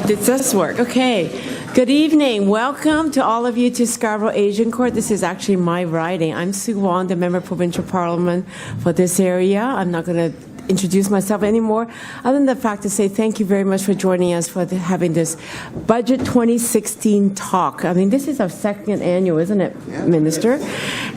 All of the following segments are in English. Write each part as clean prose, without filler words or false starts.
It does work. Okay. Good evening. Welcome to all of you to Scarborough Asian Court. This is actually my riding. I'm Sue Wong, the Member of Provincial Parliament for this area. I'm not going to introduce myself anymore, other than the fact to say thank you very much for joining us for having this Budget 2016 talk. I mean, this is our second annual, isn't it, Minister?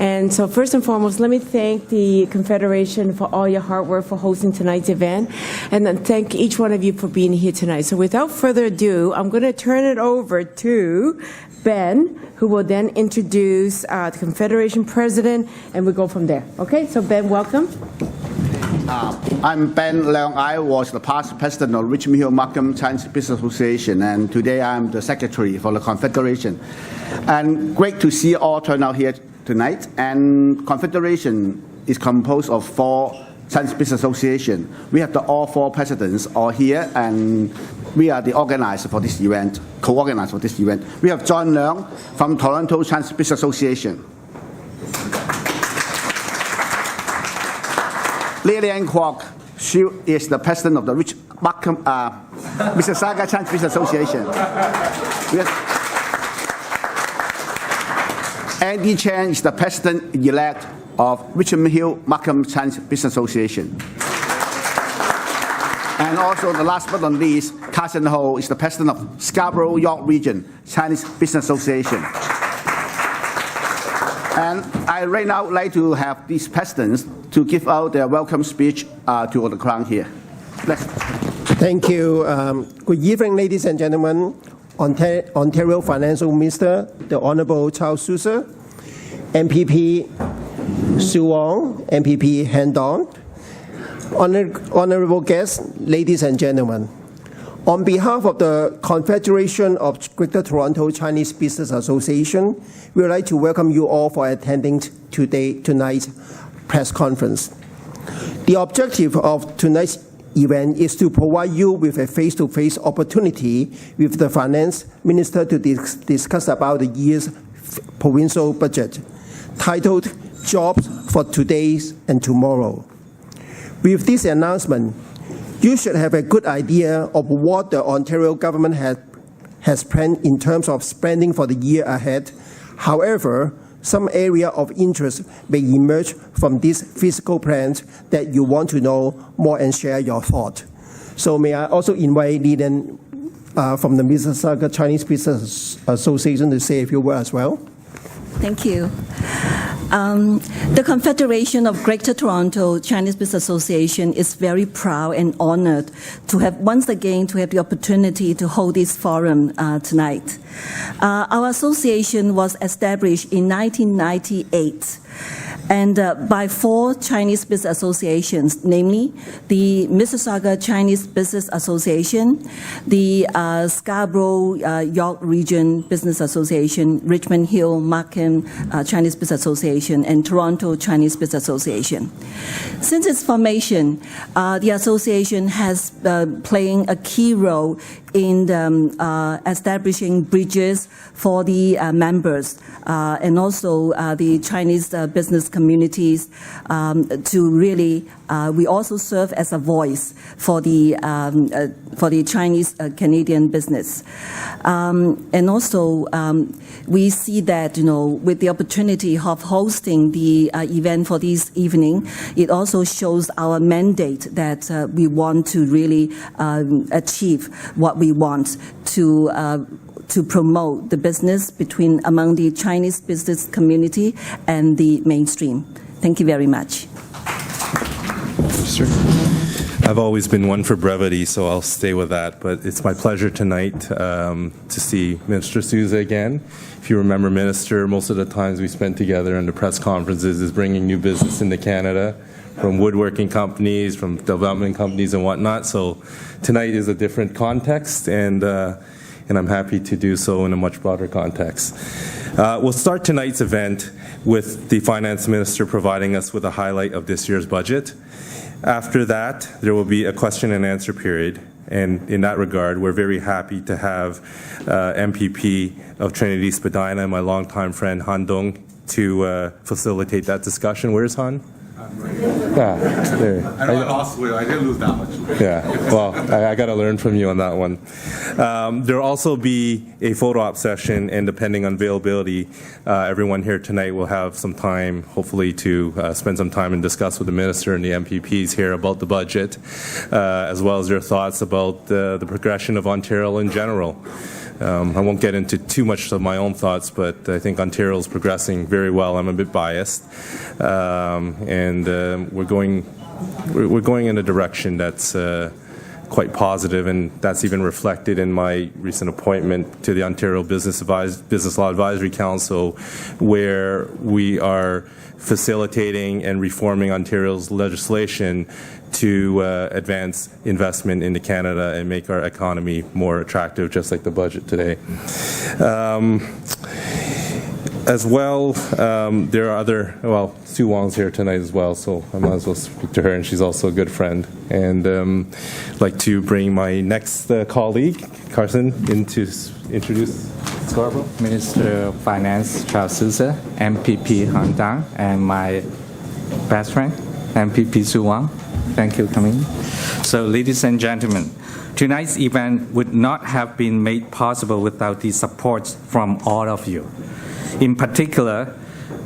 And so first and foremost, let me thank the Confederation for all your hard work for hosting tonight's event, and then thank each one of you for being here tonight. So without further ado, I'm going to turn it over to Ben, who will then introduce the Confederation President, and we'll go from there. Okay, so Ben, welcome. I'm Ben Leong. I was the past president of Richmond Hill Markham Chinese Business Association, and today I'm the secretary for the Confederation. And great to see all turn out here tonight. And Confederation is composed of 4 Chinese Business Associations. We have all 4 presidents all here, and we are the organizer for this event, co-organizer for this event. We have John Leong from Toronto Chinese Business Association. Lilian Kwok, she is the president of the Mississauga Chinese Business Association. Andy Chan is the president-elect of Richmond Hill Markham Chinese Business Association. And also, the last but not least, Carson Ho is the president of Scarborough York Region Chinese Business Association. And I right now would like to have these presidents to give out their welcome speech to the crowd here. Thank you. Good evening, ladies and gentlemen. Ontario Financial Minister, the Honourable Charles Sousa, MPP Sue Wong, MPP Hendon, honourable guests, ladies and gentlemen. On behalf of the Confederation of Greater Toronto Chinese Business Association, we would like to welcome you all for attending tonight's press conference. The objective of tonight's event is to provide you with a face-to-face opportunity with the Finance Minister to discuss about the year's provincial budget, titled Jobs for Today and Tomorrow. With this announcement, you should have a good idea of what the Ontario government has planned in terms of spending for the year ahead. However, some area of interest may emerge from these fiscal plans that you want to know more and share your thought. So may I also invite Lilian from the Mississauga Chinese Business Association to say a few words as well. Thank you. The Confederation of Greater Toronto Chinese Business Association is very proud and honored to have once again to have the opportunity to hold this forum tonight. Our association was established in 1998 and by 4 Chinese business associations, namely the Mississauga Chinese Business Association, the Scarborough York Region Business Association, Richmond Hill Markham Chinese Business Association, and Toronto Chinese Business Association. Since its formation, the association has playing a key role in establishing bridges for the members and also the Chinese business communities to really, we also serve as a voice for the Chinese Canadian business. And also, we see that, with the opportunity of hosting the event for this evening, it also shows our mandate that we want to really achieve what we want to promote the business among the Chinese business community and the mainstream. Thank you very much. Sure. I've always been one for brevity, so I'll stay with that. But it's my pleasure tonight to see Minister Sousa again. If you remember, Minister, most of the times we spent together in the press conferences is bringing new business into Canada, from woodworking companies, from development companies and whatnot. So tonight is a different context, and I'm happy to do so in a much broader context. We'll start tonight's event with the Finance Minister providing us with a highlight of this year's budget. After that, there will be a question and answer period. And in that regard, we're very happy to have MPP of Trinity Spadina, my longtime friend Han Dong, to facilitate that discussion. Where's Han? Yeah, there. I know I lost weight. I didn't lose that much weight. Yeah, well, I got to learn from you on that one. There will also be a photo op session, and depending on availability, everyone here tonight will have some time, hopefully, to spend some time and discuss with the Minister and the MPPs here about the budget, as well as their thoughts about the progression of Ontario in general. I won't get into too much of my own thoughts, but I think Ontario is progressing very well. I'm a bit biased, and we're going in a direction that's quite positive, and that's even reflected in my recent appointment to the Ontario Business Law Advisory Council, where we are facilitating and reforming Ontario's legislation to advance investment into Canada and make our economy more attractive, just like the budget today. As well, there are other, well, Sue Wong's here tonight as well, so I might as well speak to her, and she's also a good friend. And I'd like to bring my next colleague, Carson, in to introduce Scarborough. Minister of Finance Charles Sousa, MPP Han Dang, and my best friend, MPP Sue Wong. Thank you for coming. So, ladies and gentlemen, tonight's event would not have been made possible without the support from all of you. In particular,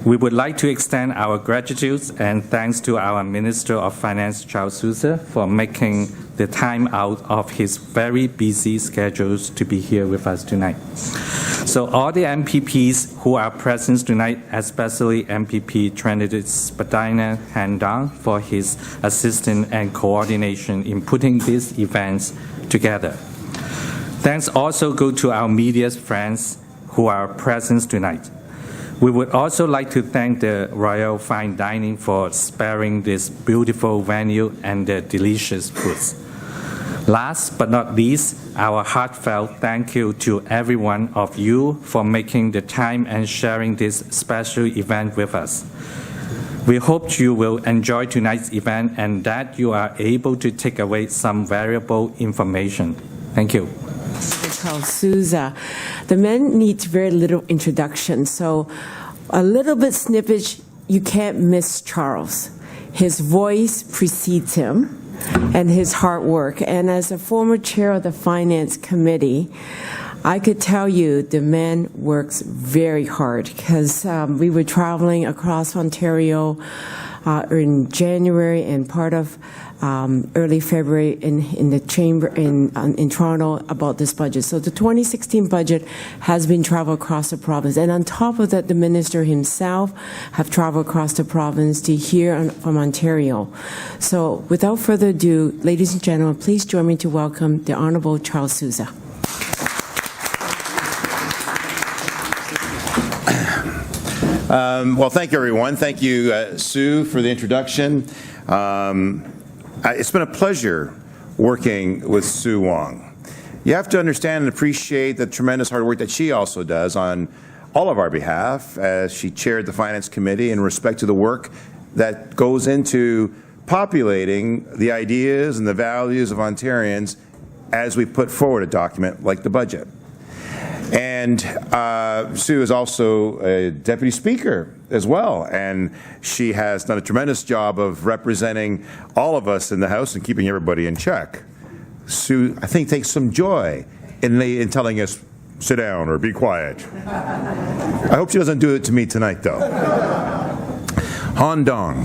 we would like to extend our gratitude and thanks to our Minister of Finance, Charles Sousa, for making the time out of his very busy schedules to be here with us tonight. So all the MPPs who are present tonight, especially MPP Trinity Spadina Han Dang for his assistance and coordination in putting these events together. Thanks also go to our media friends who are present tonight. We would also like to thank the Royal Fine Dining for sparing this beautiful venue and the delicious foods. Last but not least, our heartfelt thank you to every one of you for making the time and sharing this special event with us. We hope you will enjoy tonight's event and that you are able to take away some valuable information. Thank you. Charles Sousa. The man needs very little introduction, so a little bit snippet, you can't miss Charles. His voice precedes him and his hard work. And as a former chair of the Finance Committee, I could tell you the man works very hard because we were traveling across Ontario in January and part of early February in the chamber in Toronto about this budget. So the 2016 budget has been traveled across the province. And on top of that, the minister himself have traveled across the province to hear from Ontario. So without further ado, ladies and gentlemen, please join me to welcome the Honourable Charles Sousa. Well, thank you, everyone. Thank you, Sue, for the introduction. It's been a pleasure working with Sue Wong. You have to understand and appreciate the tremendous hard work that she also does on all of our behalf as she chaired the Finance Committee in respect to the work that goes into populating the ideas and the values of Ontarians as we put forward a document like the budget. And Sue is also a deputy speaker as well, and she has done a tremendous job of representing all of us in the House and keeping everybody in check. Sue, I think, takes some joy in telling us, sit down or be quiet. I hope she doesn't do it to me tonight, though. Han Dong.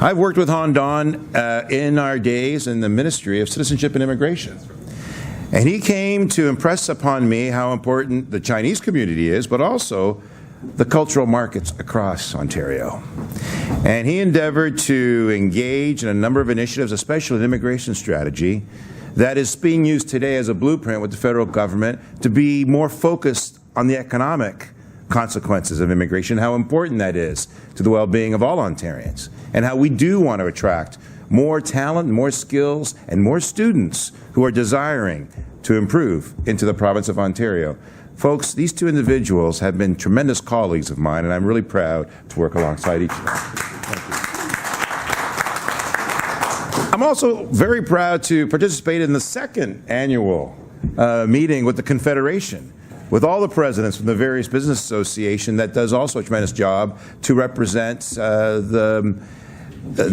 I've worked with Han Dong in our days in the Ministry of Citizenship and Immigration. And he came to impress upon me how important the Chinese community is, but also the cultural markets across Ontario. And he endeavored to engage in a number of initiatives, especially an immigration strategy, that is being used today as a blueprint with the federal government to be more focused on the economic consequences of immigration, how important that is to the well-being of all Ontarians. and how we do want to attract more talent, more skills, and more students who are desiring to improve into the province of Ontario. Folks, these two individuals have been tremendous colleagues of mine, and I'm really proud to work alongside each of them. Thank you. I'm also very proud to participate in the second annual meeting with the Confederation, with all the presidents from the various business associations that does also a tremendous job to represent the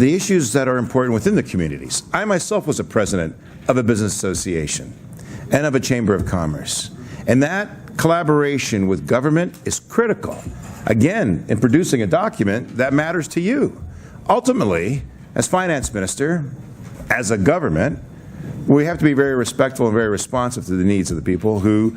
issues that are important within the communities. I myself was a president of a business association and of a chamber of commerce. And that collaboration with government is critical, again, in producing a document that matters to you. Ultimately, as finance minister, as a government, we have to be very respectful and very responsive to the needs of the people who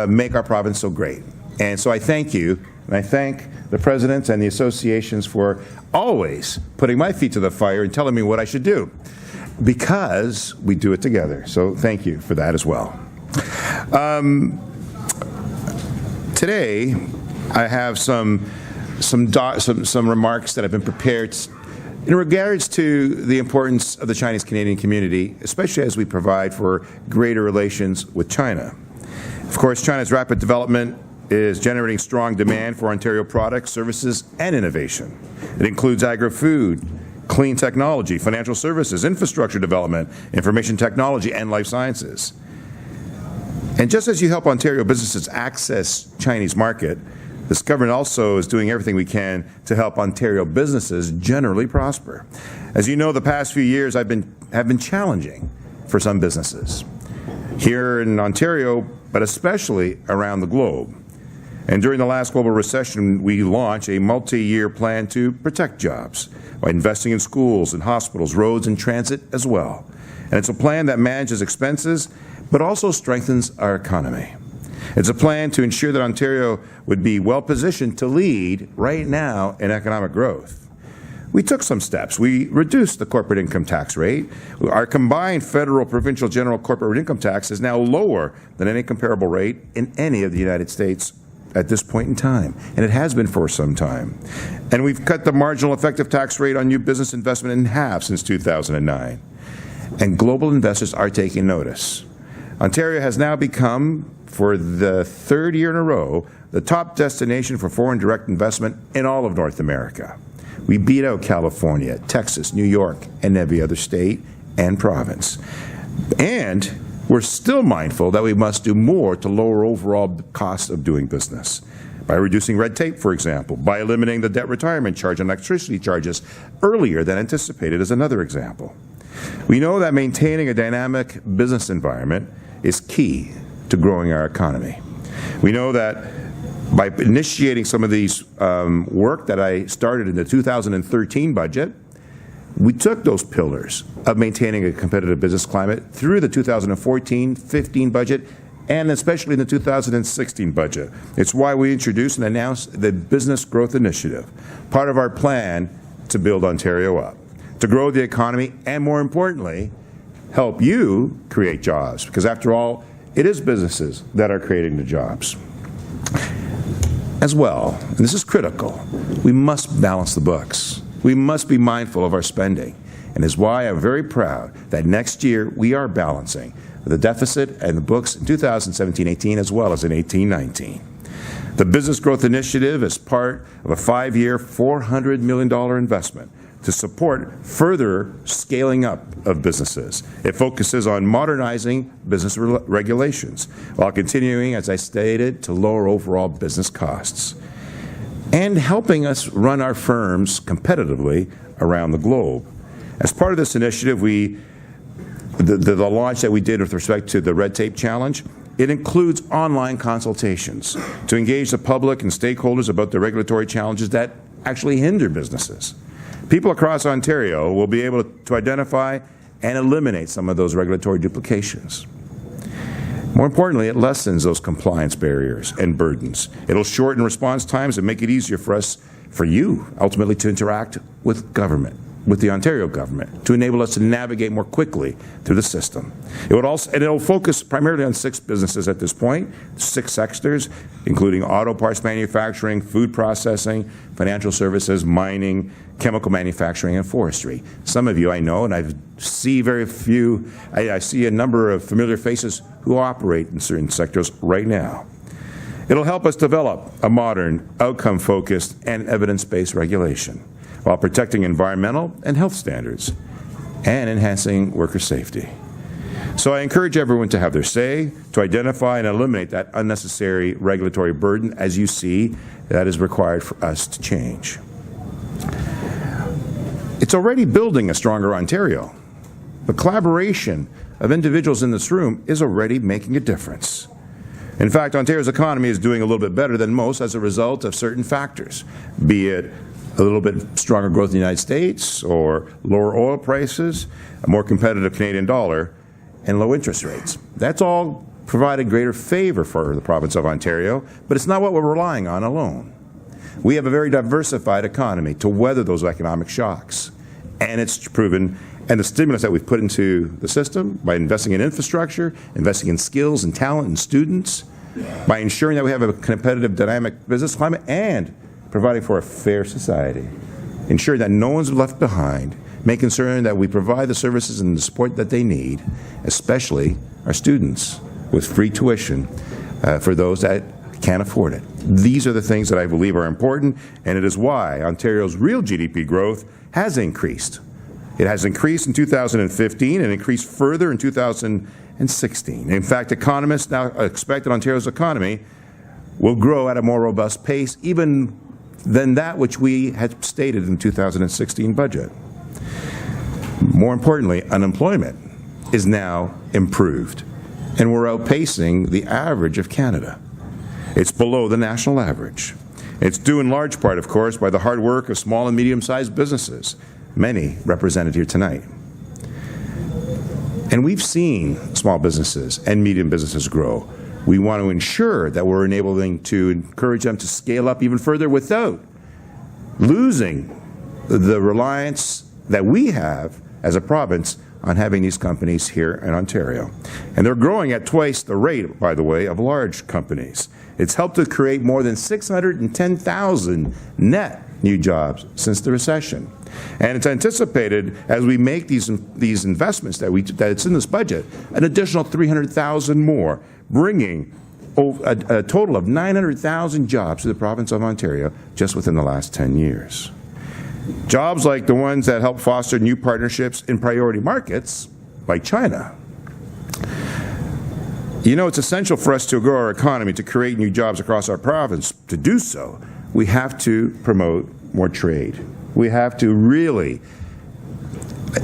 make our province so great. And so I thank you, and I thank the presidents and the associations for always putting my feet to the fire and telling me what I should do, because we do it together. So thank you for that as well. Today, I have some remarks that have been prepared in regards to the importance of the Chinese-Canadian community, especially as we provide for greater relations with China. Of course, China's rapid development is generating strong demand for Ontario products, services, and innovation. It includes agri-food, clean technology, financial services, infrastructure development, information technology, and life sciences. And just as you help Ontario businesses access Chinese market, this government also is doing everything we can to help Ontario businesses generally prosper. As you know, the past few years have been challenging for some businesses here in Ontario, but especially around the globe. And during the last global recession, we launched a multi-year plan to protect jobs by investing in schools and hospitals, roads, and transit as well. And it's a plan that manages expenses, but also strengthens our economy. It's a plan to ensure that Ontario would be well positioned to lead right now in economic growth. We took some steps. We reduced the corporate income tax rate. Our combined federal provincial general corporate income tax is now lower than any comparable rate in any of the United States at this point in time, and it has been for some time. And we've cut the marginal effective tax rate on new business investment in half since 2009. And global investors are taking notice. Ontario has now become, for the third year in a row, the top destination for foreign direct investment in all of North America. We beat out California, Texas, New York, and every other state and province. And we're still mindful that we must do more to lower overall costs of doing business. By reducing red tape, for example, by eliminating the debt retirement charge on electricity charges earlier than anticipated is another example. We know that maintaining a dynamic business environment is key to growing our economy. We know that by initiating some of these work that I started in the 2013 budget, we took those pillars of maintaining a competitive business climate through the 2014-15 budget and especially in the 2016 budget. It's why we introduced and announced the Business Growth Initiative, part of our plan to build Ontario up, to grow the economy, and more importantly, help you create jobs, because after all, it is businesses that are creating the jobs. As well, and this is critical, we must balance the books. We must be mindful of our spending, and is why I'm very proud that next year we are balancing the deficit and the books in 2017-18 as well as in 18-19. The Business Growth Initiative is part of a 5-year, $400 million investment to support further scaling up of businesses. It focuses on modernizing business regulations while continuing, as I stated, to lower overall business costs and helping us run our firms competitively around the globe. As part of this initiative, the launch that we did with respect to the Red Tape Challenge, it includes online consultations to engage the public and stakeholders about the regulatory challenges that actually hinder businesses. People across Ontario will be able to identify and eliminate some of those regulatory duplications. More importantly, it lessens those compliance barriers and burdens. It'll shorten response times and make it easier for you, ultimately, to interact with government with the Ontario government to enable us to navigate more quickly through the system. It'll focus primarily on 6 businesses at this point, 6 sectors, including auto parts manufacturing, food processing, financial services, mining, chemical manufacturing, and forestry. Some of you I know, and I see I see a number of familiar faces who operate in certain sectors right now. It'll help us develop a modern, outcome-focused, and evidence-based regulation while protecting environmental and health standards and enhancing worker safety. So I encourage everyone to have their say, to identify and eliminate that unnecessary regulatory burden as you see that is required for us to change. It's already building a stronger Ontario. The collaboration of individuals in this room is already making a difference. In fact, Ontario's economy is doing a little bit better than most as a result of certain factors, be it a little bit stronger growth in the United States, or lower oil prices, a more competitive Canadian dollar, and low interest rates. That's all provided greater favor for the province of Ontario, but it's not what we're relying on alone. We have a very diversified economy to weather those economic shocks, and it's proven, and the stimulus that we've put into the system by investing in infrastructure, investing in skills and talent and students, by ensuring that we have a competitive, dynamic business climate, and providing for a fair society, ensuring that no one's left behind, making certain that we provide the services and the support that they need, especially our students, with free tuition for those that can't afford it. These are the things that I believe are important, and it is why Ontario's real GDP growth has increased. It has increased in 2015 and increased further in 2016. In fact, economists now expect that Ontario's economy will grow at a more robust pace even than that which we had stated in the 2016 budget. More importantly, unemployment is now improved, and we're outpacing the average of Canada. It's below the national average. It's due in large part, of course, by the hard work of small and medium-sized businesses, many represented here tonight. And we've seen small businesses and medium businesses grow. We want to ensure that we're enabling to encourage them to scale up even further without losing the reliance that we have as a province on having these companies here in Ontario. And they're growing at twice the rate, by the way, of large companies. It's helped to create more than 610,000 net new jobs since the recession. And it's anticipated, as we make these investments that it's in this budget, an additional 300,000 more, bringing a total of 900,000 jobs to the province of Ontario just within the last 10 years. Jobs like the ones that help foster new partnerships in priority markets, like China. You know, it's essential for us to grow our economy, to create new jobs across our province. To do so, we have to promote more trade. We have to really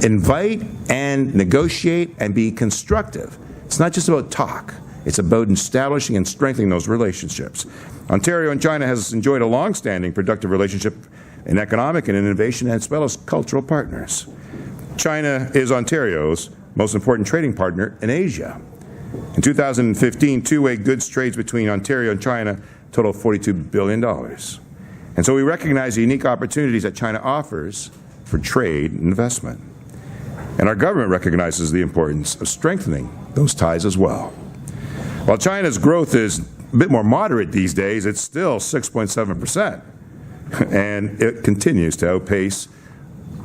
invite and negotiate and be constructive. It's not just about talk. It's about establishing and strengthening those relationships. Ontario and China has enjoyed a long-standing productive relationship in economic and innovation, as well as cultural partners. China is Ontario's most important trading partner in Asia. In 2015, two-way goods trades between Ontario and China totaled $42 billion. And so we recognize the unique opportunities that China offers for trade and investment. And our government recognizes the importance of strengthening those ties as well. While China's growth is a bit more moderate these days, it's still 6.7%. And it continues to outpace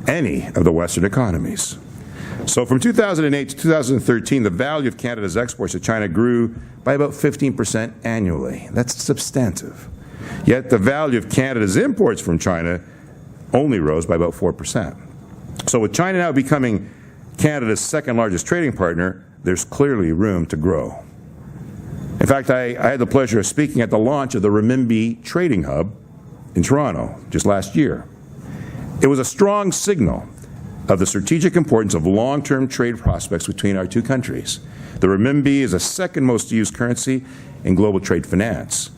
any of the Western economies. So from 2008 to 2013, the value of Canada's exports to China grew by about 15% annually. That's substantive. Yet the value of Canada's imports from China only rose by about 4%. So with China now becoming Canada's second largest trading partner, there's clearly room to grow. In fact, I had the pleasure of speaking at the launch of the Renminbi Trading Hub in Toronto just last year. It was a strong signal of the strategic importance of long-term trade prospects between our two countries. The renminbi is the second most used currency in global trade finance.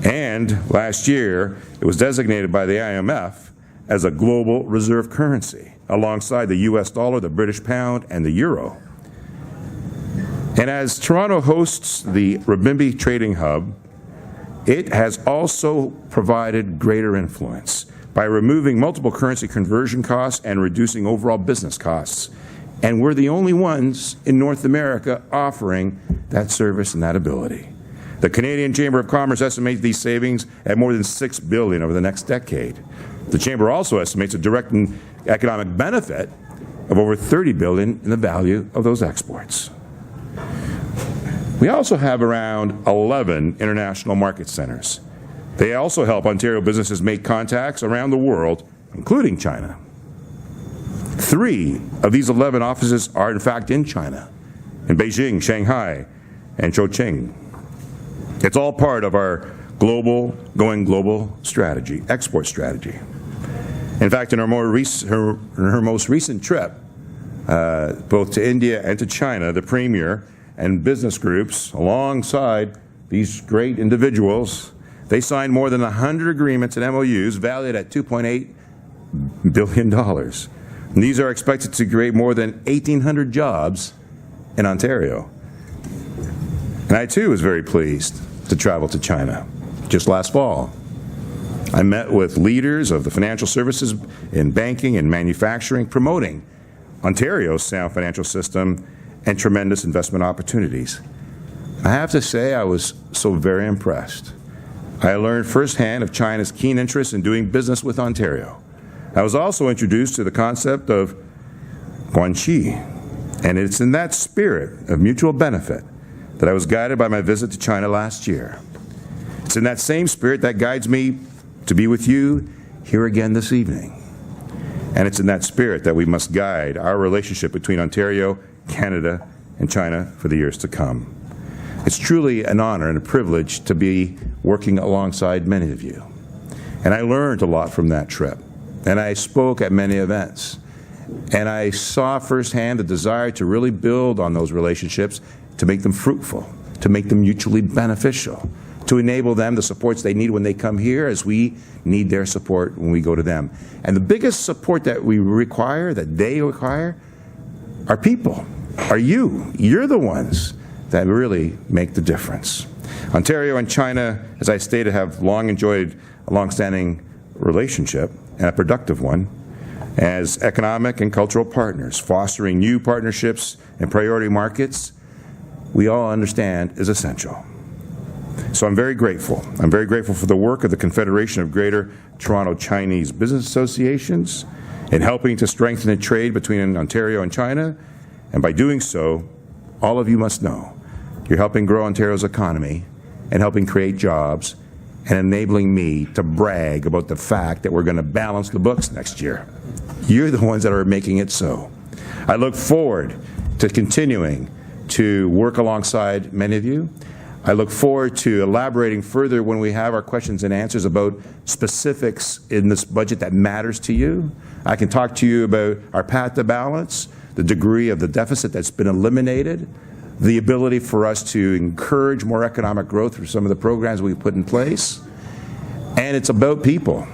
And last year, it was designated by the IMF as a global reserve currency, alongside the US dollar, the British pound, and the euro. And as Toronto hosts the Renminbi Trading Hub, it has also provided greater influence by removing multiple currency conversion costs and reducing overall business costs. And we're the only ones in North America offering that service and that ability. The Canadian Chamber of Commerce estimates these savings at more than $6 billion over the next decade. The Chamber also estimates a direct economic benefit of over $30 billion in the value of those exports. We also have around 11 international market centers. They also help Ontario businesses make contacts around the world, including China. 3 of these 11 offices are in fact in China, in Beijing, Shanghai, and Chongqing. It's all part of our going global strategy, export strategy. In fact, in her most recent trip, both to India and to China, the Premier and business groups, alongside these great individuals, they signed more than 100 agreements and MOUs valued at $2.8 billion. And these are expected to create more than 1,800 jobs in Ontario. And I, too, was very pleased to travel to China just last fall. I met with leaders of the financial services in banking and manufacturing, promoting Ontario's sound financial system and tremendous investment opportunities. I have to say I was so very impressed. I learned firsthand of China's keen interest in doing business with Ontario. I was also introduced to the concept of guanxi, and it's in that spirit of mutual benefit that I was guided by my visit to China last year. It's in that same spirit that guides me to be with you here again this evening. And it's in that spirit that we must guide our relationship between Ontario, Canada, and China for the years to come. It's truly an honor and a privilege to be working alongside many of you. And I learned a lot from that trip. And I spoke at many events. And I saw firsthand the desire to really build on those relationships, to make them fruitful, to make them mutually beneficial, to enable them the supports they need when they come here as we need their support when we go to them. And the biggest support that we require, that they require, are people, are you. You're the ones that really make the difference. Ontario and China, as I stated, have long enjoyed a long-standing relationship, and a productive one, as economic and cultural partners, fostering new partnerships and priority markets we all understand is essential. So I'm very grateful. I'm very grateful for the work of the Confederation of Greater Toronto Chinese Business Associations in helping to strengthen the trade between Ontario and China. And by doing so, all of you must know, you're helping grow Ontario's economy and helping create jobs and enabling me to brag about the fact that we're going to balance the books next year. You're the ones that are making it so. I look forward to continuing to work alongside many of you. I look forward to elaborating further when we have our questions and answers about specifics in this budget that matters to you. I can talk to you about our path to balance, the degree of the deficit that's been eliminated, the ability for us to encourage more economic growth through some of the programs we've put in place. And it's about people.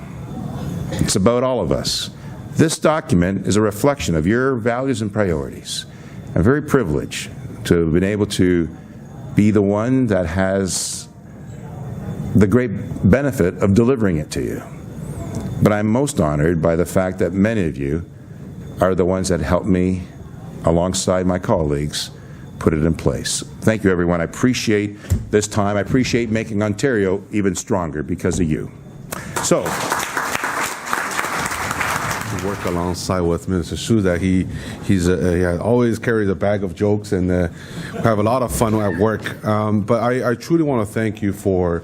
It's about all of us. This document is a reflection of your values and priorities. I'm very privileged to have been able to be the one that has the great benefit of delivering it to you. But I'm most honored by the fact that many of you are the ones that helped me, alongside my colleagues, put it in place. Thank you, everyone. I appreciate this time. I appreciate making Ontario even stronger because of you. So, work alongside with Minister Hsu that he always carries a bag of jokes and have a lot of fun at work. But I truly want to thank you for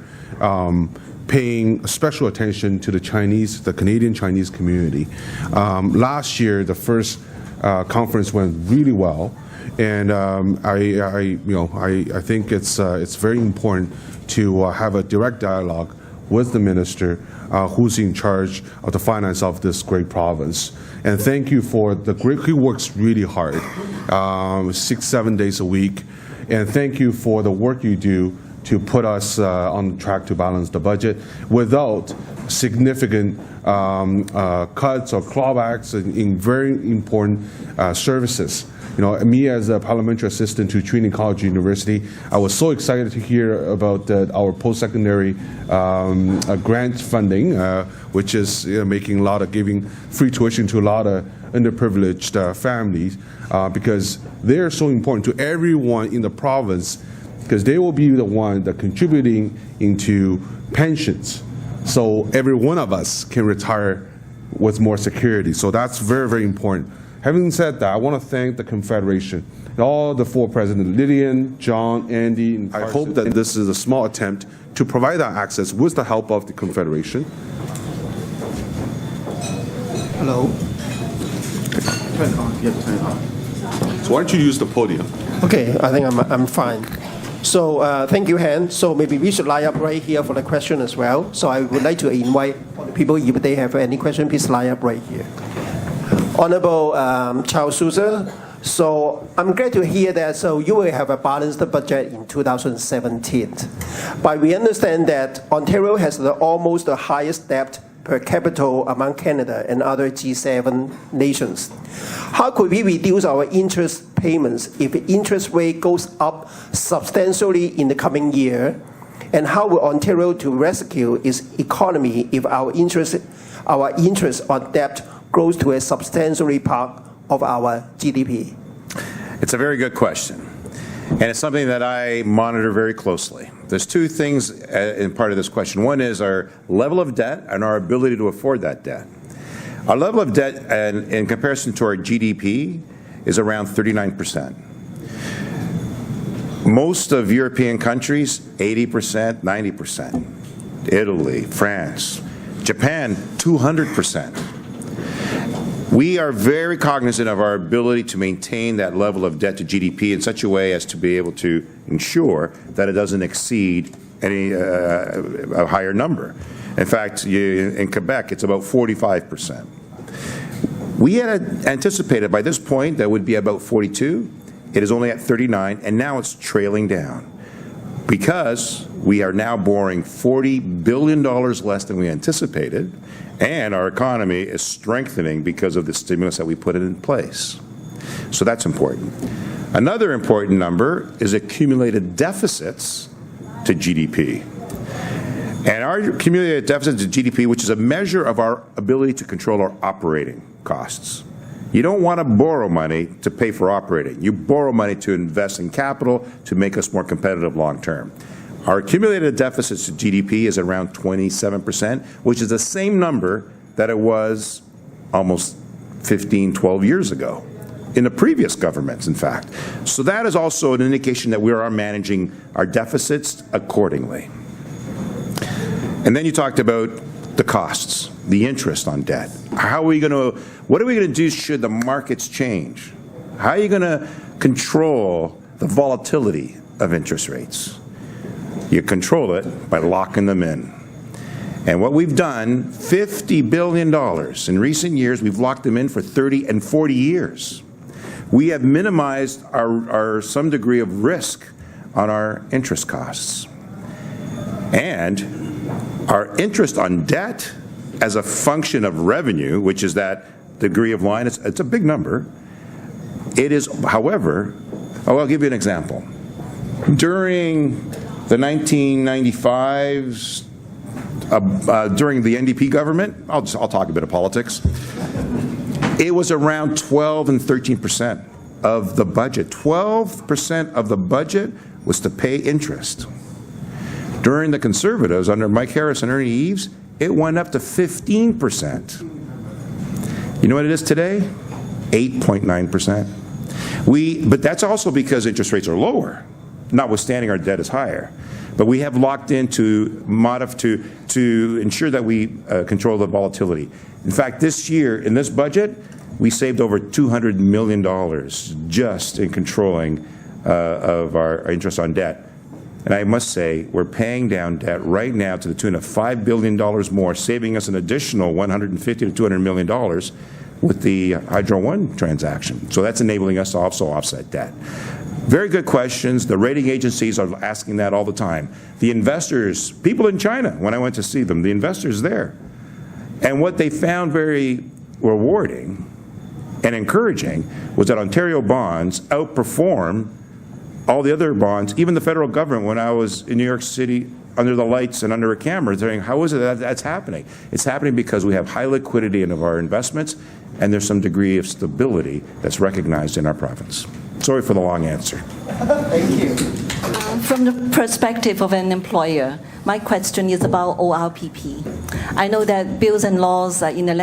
paying special attention to the Canadian Chinese community. Last year, the first conference went really well. And I think it's very important to have a direct dialogue with the minister who's in charge of the finance of this great province. And thank you for the great, he works really hard, 6-7 days a week. And thank you for the work you do to put us on track to balance the budget without significant cuts or clawbacks in very important services. Me as a parliamentary assistant to Trinity College University, I was so excited to hear about our post-secondary grant funding, which is making a lot of giving free tuition to a lot of underprivileged families, because they are so important to everyone in the province, because they will be the one that contributing into pensions, so every one of us can retire with more security. So that's very, very important. Having said that, I want to thank the Confederation, all the four presidents, Lillian, John, Andy, and I hope that this is a small attempt to provide that access with the help of the Confederation. Hello. Turn it on. Yeah, turn it on. So why don't you use the podium? Okay, I think I'm fine. So thank you, Han. So maybe we should line up right here for the question as well. So I would like to invite people, if they have any question, please line up right here. Honorable Charles Sousa, so I'm glad to hear that. So you will have a balanced budget in 2017, but we understand that Ontario has almost the highest debt per capita among Canada and other G7 nations. How could we reduce our interest payments if the interest rate goes up substantially in the coming year? And how will Ontario to rescue its economy if our interest on debt grows to a substantially part of our GDP? It's a very good question, and it's something that I monitor very closely. There's two things in part of this question. One is our level of debt and our ability to afford that debt. Our level of debt in comparison to our GDP is around 39%. Most of European countries, 80%, 90%. Italy, France, Japan, 200%. We are very cognizant of our ability to maintain that level of debt to GDP in such a way as to be able to ensure that it doesn't exceed a higher number. In fact, in Quebec, it's about 45%. We had anticipated by this point that would be about 42. It is only at 39, and now it's trailing down because we are now borrowing $40 billion less than we anticipated, and our economy is strengthening because of the stimulus that we put in place. So that's important. Another important number is accumulated deficits to GDP. And our accumulated deficit to GDP, which is a measure of our ability to control our operating costs. You don't want to borrow money to pay for operating. You borrow money to invest in capital to make us more competitive long term. Our accumulated deficits to GDP is around 27%, which is the same number that it was almost 15, 12 years ago, in the previous governments, in fact. So that is also an indication that we are managing our deficits accordingly. And then you talked about the costs, the interest on debt. What are we going to do should the markets change? How are you going to control the volatility of interest rates? You control it by locking them in. And what we've done, $50 billion in recent years, we've locked them in for 30 and 40 years. We have minimized some degree of risk on our interest costs. And our interest on debt as a function of revenue, which is that degree of line, it's a big number. It is, however, I'll give you an example. During the 1995s, during the NDP government, I'll talk a bit of politics, it was around 12 and 13% of the budget. 12% of the budget was to pay interest. During the Conservatives, under Mike Harris and Ernie Eves, it went up to 15%. You know what it is today? 8.9%. But that's also because interest rates are lower, notwithstanding our debt is higher. But we have locked in to ensure that we control the volatility. In fact, this year, in this budget, we saved over $200 million just in controlling of our interest on debt. And I must say, we're paying down debt right now to the tune of $5 billion more, saving us an additional $150 to $200 million with the Hydro One transaction. So that's enabling us to also offset debt. Very good questions. The rating agencies are asking that all the time. The investors, people in China, when I went to see them, the investors there. And what they found very rewarding and encouraging was that Ontario bonds outperform all the other bonds, even the federal government. When I was in New York City under the lights and under a camera, saying, how is it that that's happening? It's happening because we have high liquidity in our investments, and there's some degree of stability that's recognized in our province. Sorry for the long answer. Thank you. From the perspective of an employer, my question is about ORPP. I know that bills and laws in the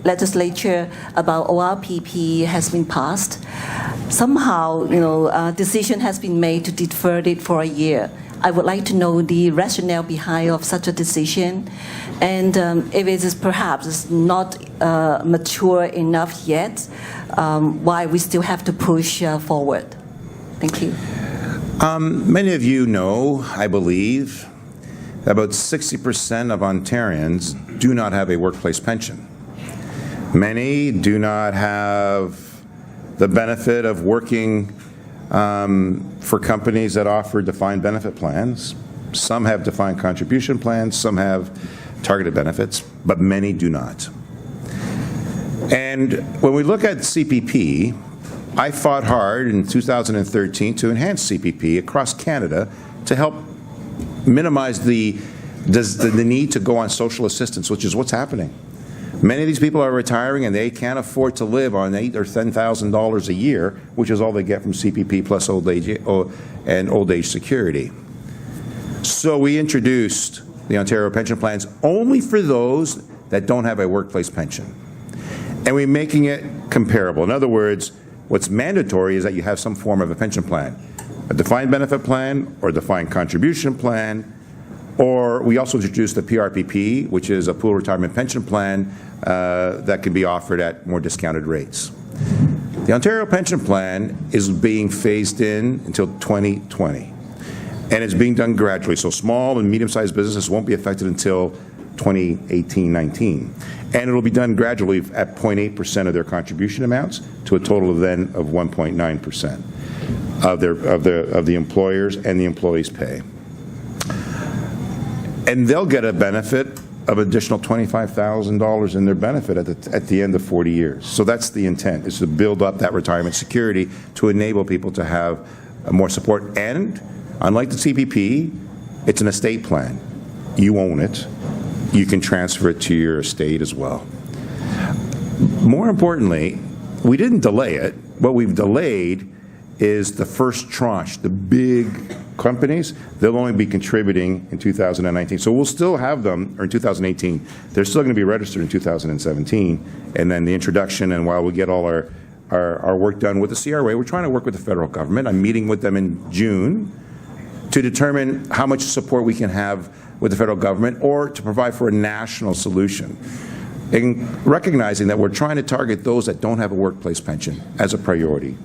legislature about ORPP has been passed. Somehow, a decision has been made to defer it for a year. I would like to know the rationale behind of such a decision, and if it is perhaps not mature enough yet, why we still have to push forward. Thank you. Many of you know, I believe, that about 60% of Ontarians do not have a workplace pension. Many do not have the benefit of working for companies that offer defined benefit plans. Some have defined contribution plans, some have targeted benefits, but many do not. And when we look at CPP, I fought hard in 2013 to enhance CPP across Canada to help minimize the need to go on social assistance, which is what's happening. Many of these people are retiring and they can't afford to live on $8,000 or $10,000 a year, which is all they get from CPP plus old age security. So we introduced the Ontario pension plans only for those that don't have a workplace pension. And we're making it comparable. In other words, what's mandatory is that you have some form of a pension plan, a defined benefit plan or defined contribution plan, or we also introduced the PRPP, which is a pool retirement pension plan that can be offered at more discounted rates. The Ontario pension plan is being phased in until 2020, and it's being done gradually. So small and medium-sized businesses won't be affected until 2018-19. And it'll be done gradually at 0.8% of their contribution amounts to a total of then of 1.9% of the employers and the employees' pay. And they'll get a benefit of additional $25,000 in their benefit at the end of 40 years. So that's the intent, is to build up that retirement security to enable people to have more support. And unlike the CPP, it's an estate plan. You own it. You can transfer it to your estate as well. More importantly, we didn't delay it. What we've delayed is the first tranche. The big companies, they'll only be contributing in 2019. So we'll still have them, or in 2018. They're still going to be registered in 2017. And then the introduction, and while we get all our work done with the CRA, we're trying to work with the federal government. I'm meeting with them in June to determine how much support we can have with the federal government or to provide for a national solution. In recognizing that we're trying to target those that don't have a workplace pension as a priority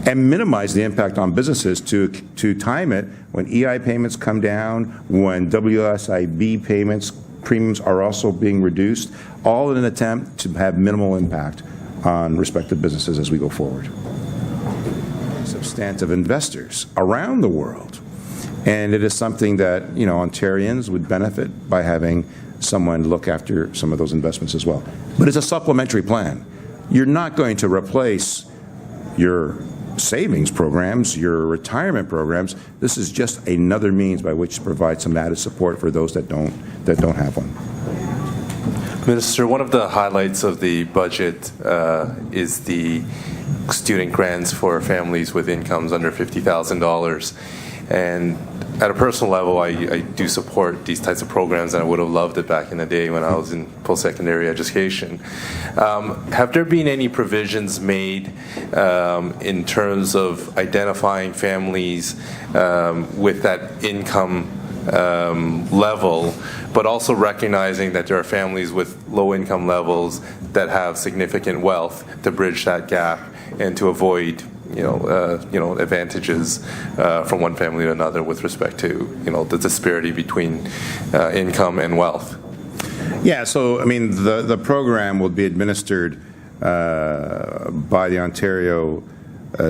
and minimize the impact on businesses to time it when EI payments come down, when WSIB premiums are also being reduced, all in an attempt to have minimal impact on respective businesses as we go forward. Substantive investors around the world. And it is something that, Ontarians would benefit by having someone look after some of those investments as well. But it's a supplementary plan. You're not going to replace your savings programs, your retirement programs. This is just another means by which to provide some added support for those that don't have one. Minister, one of the highlights of the budget is the student grants for families with incomes under $50,000. And at a personal level, I do support these types of programs, and I would have loved it back in the day when I was in post-secondary education. Have there been any provisions made in terms of identifying families with that income level, but also recognizing that there are families with low income levels that have significant wealth to bridge that gap and to avoid advantages from one family to another with respect to, the disparity between income and wealth? Yeah, so, the program will be administered by the Ontario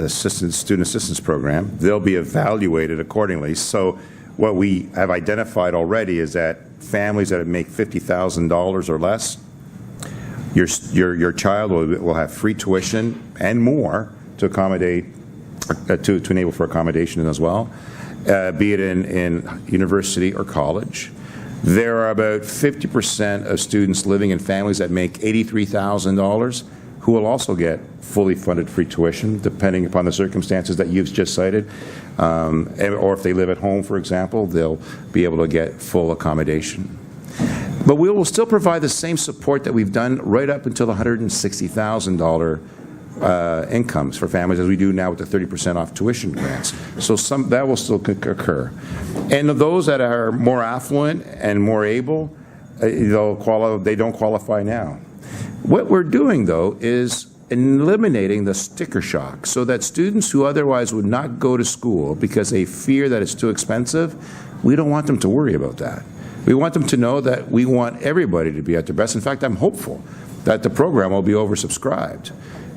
student assistance program. They'll be evaluated accordingly. So what we have identified already is that families that make $50,000 or less, your child will have free tuition and more to accommodate, to enable for accommodation as well, be it in university or college. There are about 50% of students living in families that make $83,000 who will also get fully funded free tuition, depending upon the circumstances that you've just cited. Or if they live at home, for example, they'll be able to get full accommodation. But we will still provide the same support that we've done right up until the $160,000 incomes for families as we do now with the 30% off tuition grants. So that will still occur. And those that are more affluent and more able, they don't qualify now. What we're doing, though, is eliminating the sticker shock so that students who otherwise would not go to school because they fear that it's too expensive, we don't want them to worry about that. We want them to know that we want everybody to be at their best. In fact, I'm hopeful that the program will be oversubscribed.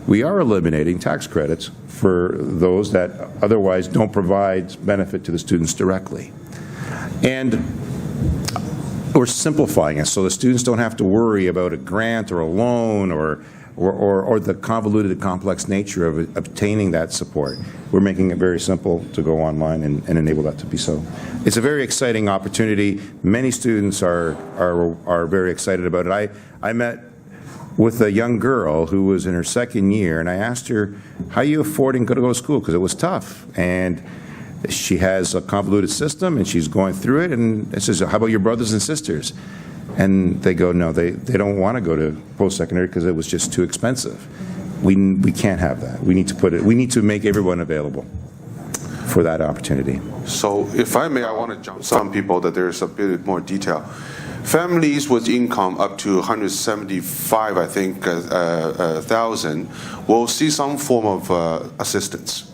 We are eliminating tax credits for those that otherwise don't provide benefit to the students directly. And we're simplifying it so the students don't have to worry about a grant or a loan or the convoluted and complex nature of obtaining that support. We're making it very simple to go online and enable that to be so. It's a very exciting opportunity. Many students are very excited about it. I met with a young girl who was in her second year, and I asked her, how are you affording to go to school? Because it was tough. And she has a convoluted system, and she's going through it, and I says, how about your brothers and sisters? And they go, no, they don't want to go to post-secondary because it was just too expensive. We can't have that. We need to make everyone available for that opportunity. So if I may, I want to jump some people that there's a bit more detail. Families with income up to 175, I think, thousand will see some form of assistance.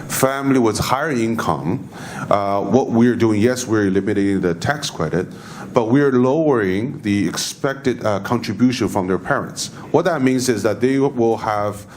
Family with higher income, what we're doing, yes, we're eliminating the tax credit, but we're lowering the expected contribution from their parents. What that means is that they will have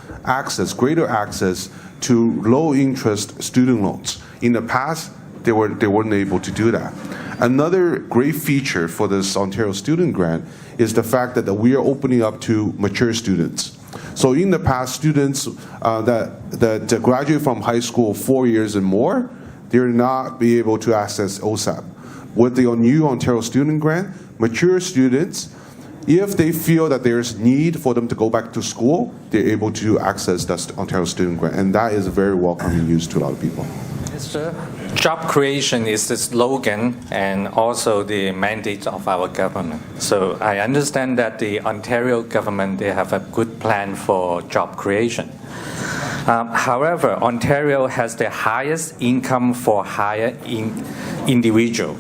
greater access to low-interest student loans. In the past, they weren't able to do that. Another great feature for this Ontario Student Grant is the fact that we are opening up to mature students. So in the past, students that graduate from high school 4 years and more, they're not be able to access OSAP. With the new Ontario Student Grant, mature students, if they feel that there's need for them to go back to school, they're able to access the Ontario Student Grant, and that is very welcoming news to a lot of people. Mr. Job creation is the slogan and also the mandate of our government. So I understand that the Ontario government, they have a good plan for job creation. However, Ontario has the highest income for higher individual.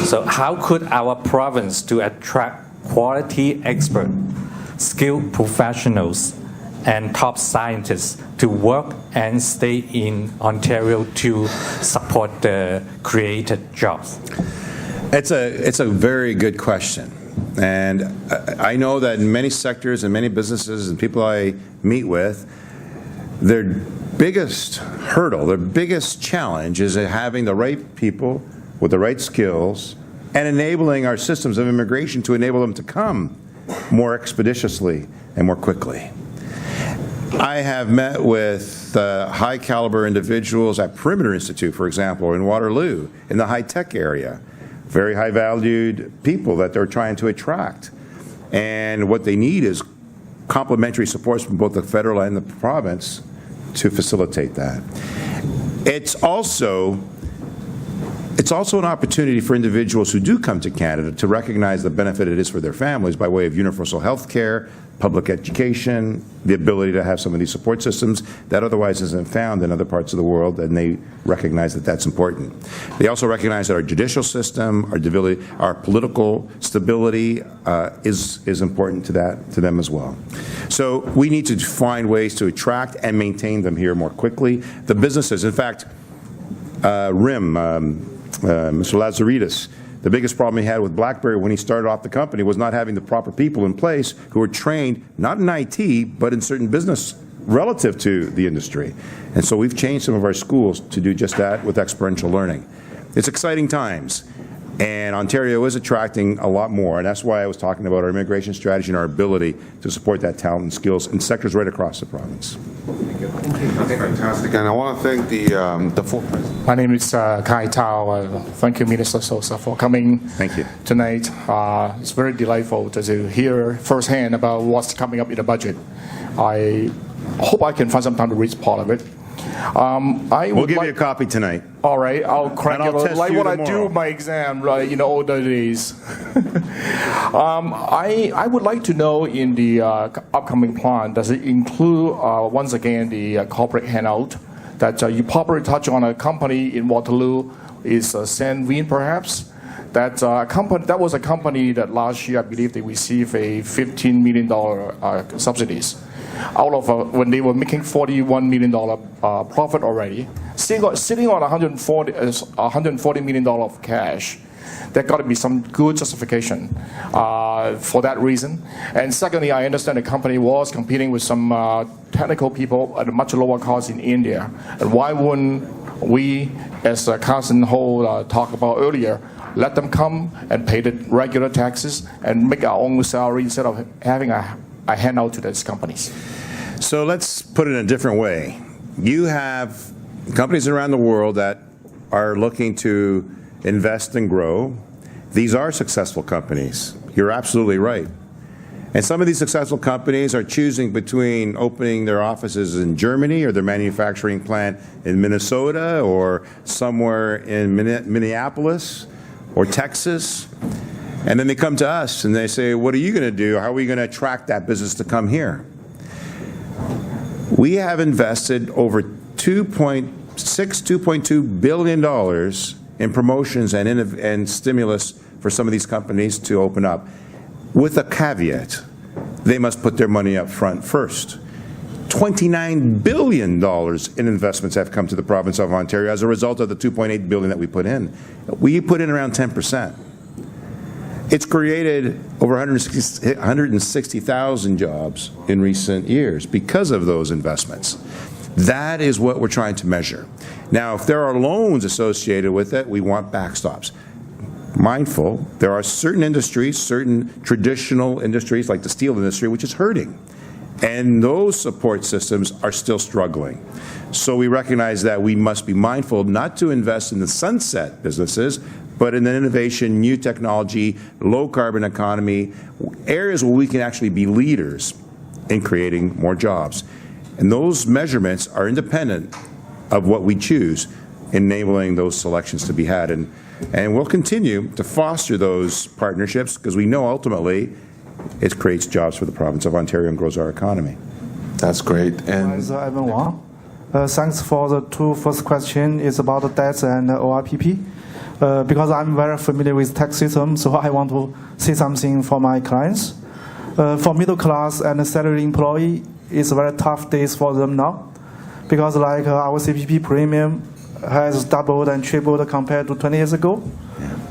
So how could our province to attract quality experts, skilled professionals, and top scientists to work and stay in Ontario to support the created jobs? It's a very good question. And I know that in many sectors and many businesses and people I meet with, their biggest hurdle, their biggest challenge is having the right people with the right skills and enabling our systems of immigration to enable them to come more expeditiously and more quickly. I have met with high caliber individuals at Perimeter Institute, for example, or in Waterloo, in the high-tech area. Very high valued people that they're trying to attract. And what they need is complementary supports from both the federal and the province to facilitate that. It's also an opportunity for individuals who do come to Canada to recognize the benefit it is for their families by way of universal health care, public education, the ability to have some of these support systems that otherwise isn't found in other parts of the world, and they recognize that that's important. They also recognize that our judicial system, our political stability is important to them as well. So we need to find ways to attract and maintain them here more quickly. The businesses, in fact, Mr. Lazaridis, the biggest problem he had with BlackBerry when he started off the company was not having the proper people in place who were trained not in IT but in certain business relative to the industry. And so we've changed some of our schools to do just that with experiential learning. It's exciting times. And Ontario is attracting a lot more, and that's why I was talking about our immigration strategy and our ability to support that talent and skills in sectors right across the province. Thank you. Fantastic, and I want to thank the full president. My name is Kai Tao. Thank you, Minister Sosa, for coming Thank you. tonight. It's very delightful to hear firsthand about what's coming up in the budget. I hope I can find some time to read part of it. We'll give you a copy tonight. All right, I'll crack And I'll it test like you what I tomorrow. do my exam, right, in the older days. I would like to know in the upcoming plan, does it include, once again, the corporate handout that you probably touch on a company in Waterloo is Sandvin, perhaps? That was a company that last year, I believe, they received a $15 million subsidies. Out of when they were making $41 million profit already, sitting on $140 million of cash, there got to be some good justification for that reason. And secondly, I understand the company was competing with some technical people at a much lower cost in India. And why wouldn't we, as Councillor Ho talked about earlier, let them come and pay the regular taxes and make our own salary instead of having a handout to those companies? So let's put it in a different way. You have companies around the world that are looking to invest and grow. These are successful companies. You're absolutely right. And some of these successful companies are choosing between opening their offices in Germany or their manufacturing plant in Minnesota or somewhere in Minneapolis or Texas. And then they come to us and they say, what are you going to do? How are we going to attract that business to come here? We have invested over $2.2 billion in promotions and stimulus for some of these companies to open up, with a caveat. They must put their money up front first. $29 billion in investments have come to the province of Ontario as a result of the $2.8 billion that we put in. We put in around 10%. It's created over 160,000 jobs in recent years because of those investments. That is what we're trying to measure. Now, if there are loans associated with it, we want backstops. Mindful, there are certain industries, certain traditional industries like the steel industry, which is hurting. And those support systems are still struggling. So we recognize that we must be mindful not to invest in the sunset businesses, but in the innovation, new technology, low carbon economy, areas where we can actually be leaders in creating more jobs. And those measurements are independent of what we choose, enabling those selections to be had. And we'll continue to foster those partnerships because we know ultimately it creates jobs for the province of Ontario and grows our economy. That's great. And Ivan Wang. Thanks for the two first questions. It's about the debts and ORPP. Because I'm very familiar with tax system, so I want to say something for my clients. For middle class and salary employee, it's very tough days for them now, because like our CPP premium has doubled and tripled compared to 20 years ago,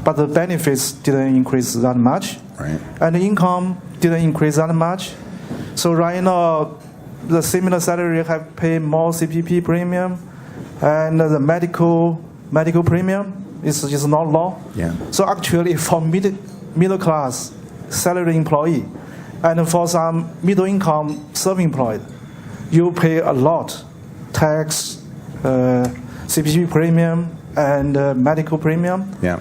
but the benefits didn't increase that much, right. And the income didn't increase that much. So right now, the similar salary have paid more CPP premium, and the medical premium is just not low. Yeah. So actually, for middle class salary employee, and for some middle income self-employed, you pay a lot tax, CPP premium, and medical premium. Yeah.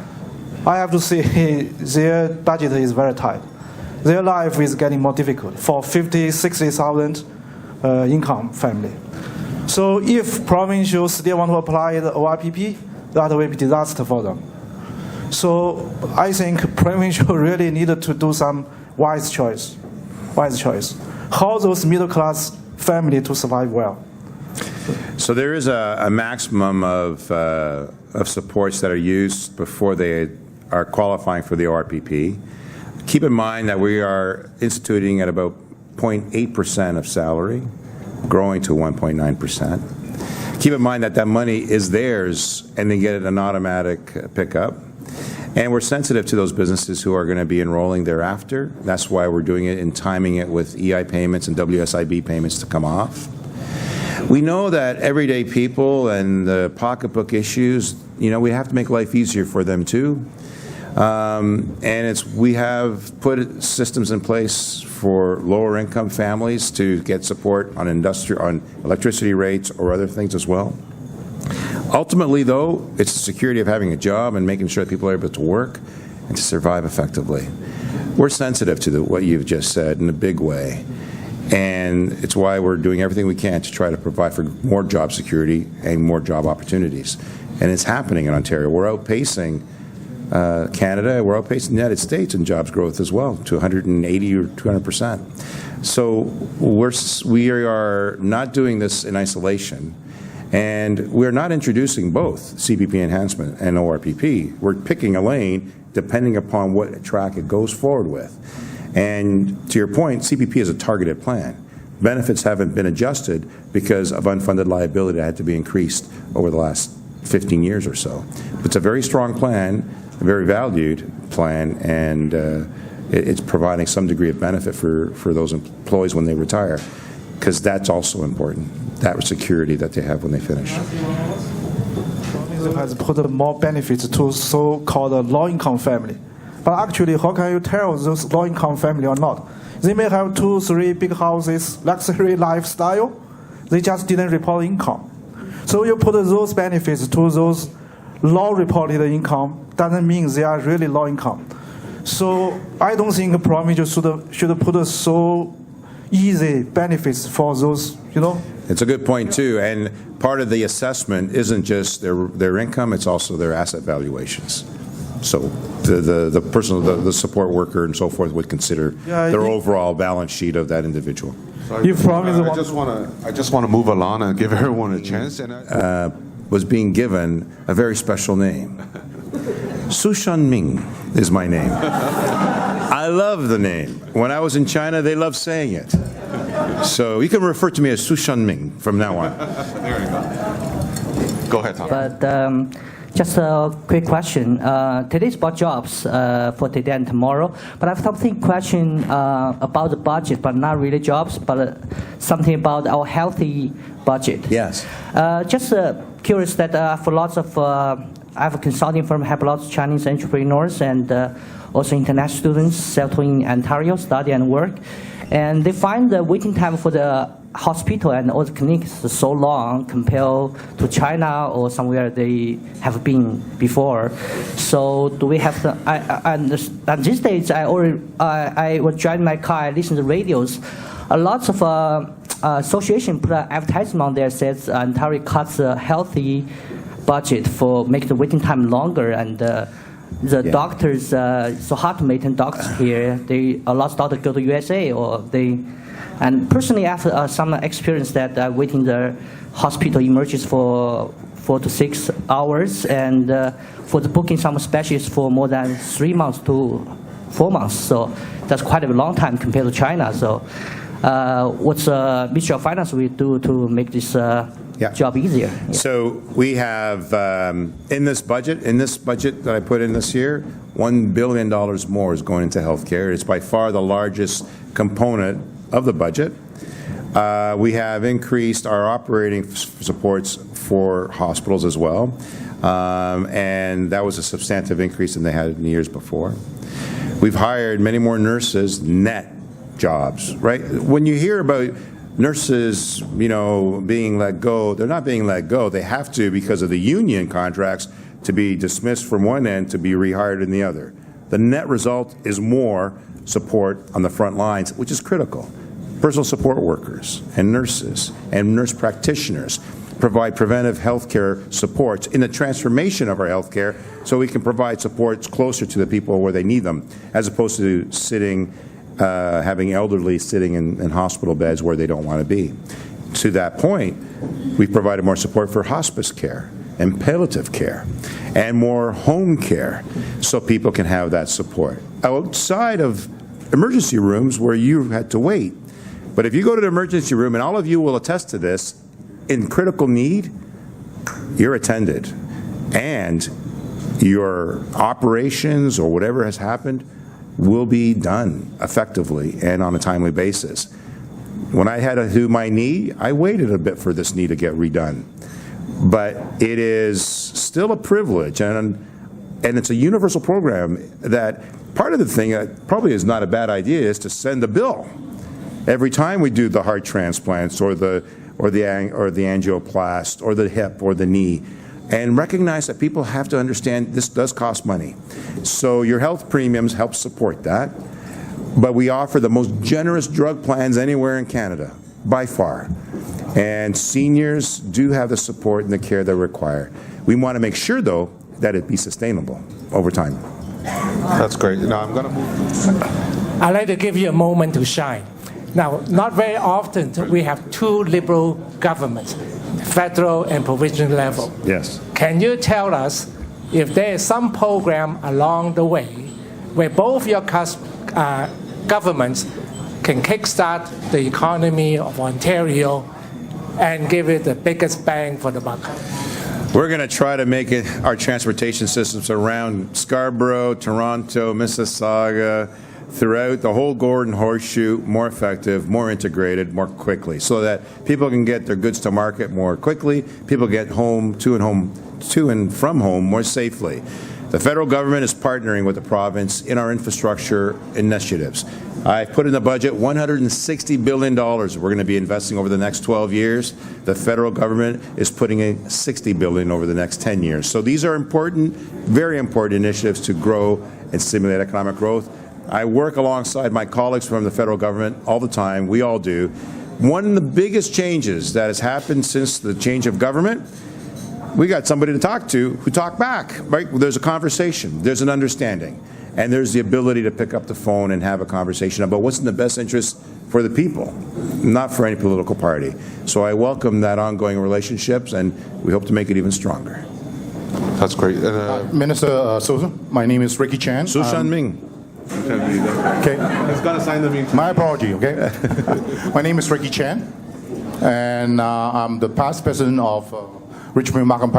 I have to say their budget is very tight. Their life is getting more difficult for 50,000, 60,000 income family. So if provincial still want to apply the ORPP, that will be disaster for them. So I think provincial really needed to do some wise choice. How those middle class family to survive well. So there is a maximum of supports that are used before they are qualifying for the ORPP. Keep in mind that we are instituting at about 0.8% of salary, growing to 1.9%. Keep in mind that money is theirs and they get an automatic pickup. And we're sensitive to those businesses who are going to be enrolling thereafter. That's why we're doing it and timing it with EI payments and WSIB payments to come off. We know that everyday people and the pocketbook issues, we have to make life easier for them too. And we have put systems in place for lower income families to get support on electricity rates or other things as well. Ultimately, though, it's the security of having a job and making sure that people are able to work and to survive effectively. We're sensitive to what you've just said in a big way. And it's why we're doing everything we can to try to provide for more job security and more job opportunities. And it's happening in Ontario. We're outpacing Canada, we're outpacing the United States in jobs growth as well, to 180 or 200%. So we are not doing this in isolation. And we're not introducing both CPP enhancement and ORPP. We're picking a lane depending upon what track it goes forward with. And to your point, CPP is a targeted plan. Benefits haven't been adjusted because of unfunded liability that had to be increased over the last 15 years or so. But it's a very strong plan, a very valued plan, and it's providing some degree of benefit for those employees when they retire, because that's also important, that security that they have when they finish. Has put more benefits to so-called low-income family. But actually, how can you tell those low-income family or not? They may have 2, 3 big houses, luxury lifestyle. They just didn't report income. So you put those benefits to those low-reported income doesn't mean they are really low income. So I don't think province should put so easy benefits for those, It's a good point too, and part of the assessment isn't just their income; it's also their asset valuations. So the person, the support worker, and so forth would consider their overall balance sheet of that individual. I just want to move along and give everyone a chance. And was being given a very special name. Sushan Ming is my name. I love the name. When I was in China, they loved saying it. So you can refer to me as Sushan Ming from now on. There you go. Go ahead, Tom. But just a quick question. Today is about jobs for today and tomorrow. But I have something question about the budget, but not really jobs, but something about our healthy budget. Yes. Just curious that for lots of, I have a consulting firm, have lots of Chinese entrepreneurs and also international students settled in Ontario, study and work. And they find the waiting time for the hospital and all the clinics so long compared to China or somewhere they have been before. So do we have to, at these days, I was driving my car, I listen to radios. Lots of association put an advertisement on there says Ontario cuts a healthy budget for make the waiting time longer, and the doctors, so hard to maintain doctors here. A lot of doctors go to USA or they. And personally, I have some experience that waiting the hospital emerges for 4 to 6 hours, and for the booking some specialists for more than 3 months to 4 months. So that's quite a long time compared to China. So what's Ministry of Finance will do to make this job easier? Yeah. So we have in this budget that I put in this year, $1 billion more is going into healthcare. It's by far the largest component of the budget. We have increased our operating supports for hospitals as well, and that was a substantive increase than they had in the years before. We've hired many more nurses, net jobs, right? When you hear about nurses, being let go, they're not being let go. They have to because of the union contracts to be dismissed from one end to be rehired in the other. The net result is more support on the front lines, which is critical. Personal support workers and nurses and nurse practitioners provide preventive health care supports in the transformation of our health care so we can provide supports closer to the people where they need them, as opposed to having elderly sitting in hospital beds where they don't want to be. To that point, we've provided more support for hospice care and palliative care and more home care so people can have that support outside of emergency rooms where you had to wait. But if you go to the emergency room, and all of you will attest to this, in critical need, you're attended. And your operations or whatever has happened will be done effectively and on a timely basis. When I had to do my knee, I waited a bit for this knee to get redone. But it is still a privilege, and it's a universal program that part of the thing that probably is not a bad idea is to send a bill every time we do the heart transplants or the angioplast or the hip or the knee, and recognize that people have to understand this does cost money. So your health premiums help support that, but we offer the most generous drug plans anywhere in Canada, by far. And seniors do have the support and the care they require. We want to make sure, though, that it be sustainable over time. That's great. Now I'm going to move. I'd like to give you a moment to shine. Now, not very often we have two liberal governments, federal and provincial level. Yes. Can you tell us if there is some program along the way where both your governments can kickstart the economy of Ontario and give it the biggest bang for the buck? We're going to try to make our transportation systems around Scarborough, Toronto, Mississauga, throughout the whole Gordon Horseshoe more effective, more integrated, more quickly, so that people can get their goods to market more quickly, people get to and from home more safely. The federal government is partnering with the province in our infrastructure initiatives. I put in the budget $160 billion we're going to be investing over the next 12 years. The federal government is putting in $60 billion over the next 10 years. So these are important, very important initiatives to grow and stimulate economic growth. I work alongside my colleagues from the federal government all the time. We all do. One of the biggest changes that has happened since the change of government, we got somebody to talk to who talk back, right? There's a conversation, there's an understanding, and there's the ability to pick up the phone and have a conversation about what's in the best interest for the people, not for any political party. So I welcome that ongoing relationships, and we hope to make it even stronger. That's great. Minister Sousa, my name is Ricky Chan. Su Shan Ming. Okay. He's got to sign the meeting. My apology, okay? My name is Ricky Chan, and I'm the past president of Richmond Markham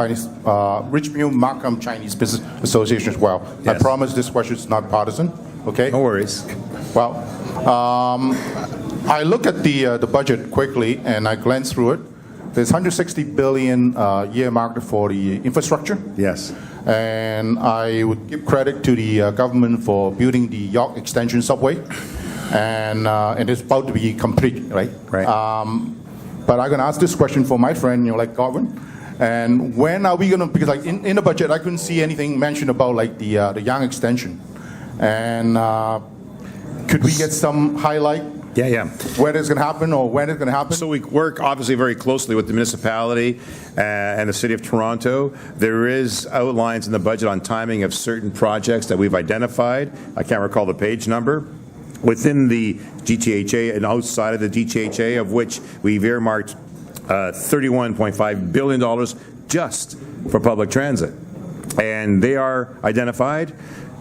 Chinese Business Association as well. Yes. I promise this question is not partisan, okay? No worries. Well, I look at the budget quickly and I glance through it. There's $160 billion earmarked for the infrastructure. Yes. And I would give credit to the government for building the York Extension subway, and it's about to be complete, right? Right. But I'm going to ask this question for my friend, like Godwin. And when are we going to? Because like in the budget, I couldn't see anything mentioned about like the Yonge Extension, and could we get some highlight? Yeah. When it's going to happen, or when it's going to happen? So we work obviously very closely with the municipality and the City of Toronto. There is outlines in the budget on timing of certain projects that we've identified. I can't recall the page number. Within the GTHA and outside of the GTHA, of which we've earmarked $31.5 billion just for public transit. And they are identified.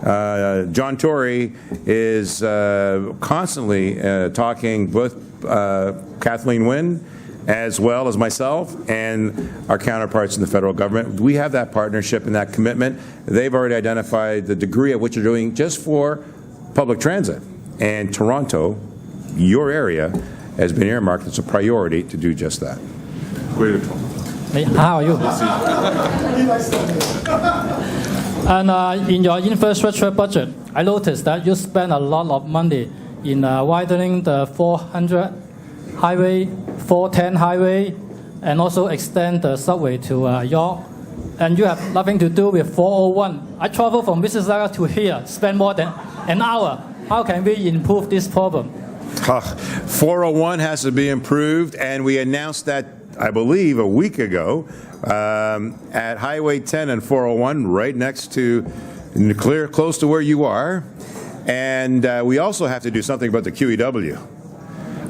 John Tory is constantly talking with Kathleen Wynne, as well as myself and our counterparts in the federal government. We have that partnership and that commitment. They've already identified the degree at which they're doing just for public transit. And Toronto, your area, has been earmarked as a priority to do just that. Hey, how are you? And in your infrastructure budget, I noticed that you spend a lot of money in widening the 400 highway, 410 highway, and also extend the subway to York. And you have nothing to do with 401. I travel from Mississauga to here, spend more than an hour. How can we improve this problem? 401 has to be improved, and we announced that, I believe, a week ago at Highway 10 and 401, right next to, close to where you are. And we also have to do something about the QEW.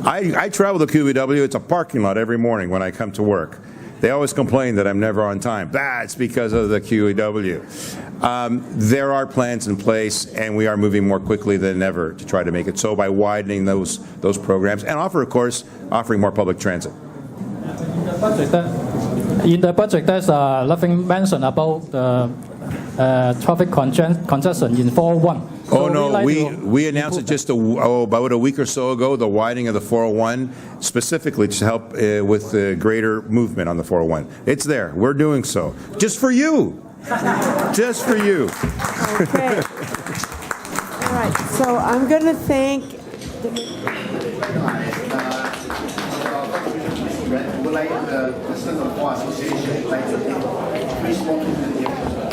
I travel the QEW. It's a parking lot every morning when I come to work. They always complain that I'm never on time. That's because of the QEW. There are plans in place, and we are moving more quickly than ever to try to make it so by widening those programs and offering more public transit. In the budget, there's nothing mentioned about the traffic congestion in 401. Oh, So no, like we to announced it improve just about a week or so ago, the widening of the 401, specifically to help with the greater movement on the 401. It's there. We're doing so. Just for you. Just for you. Okay. All right, so I'm going to thank Would like the President of our association like to take 3 small minutes.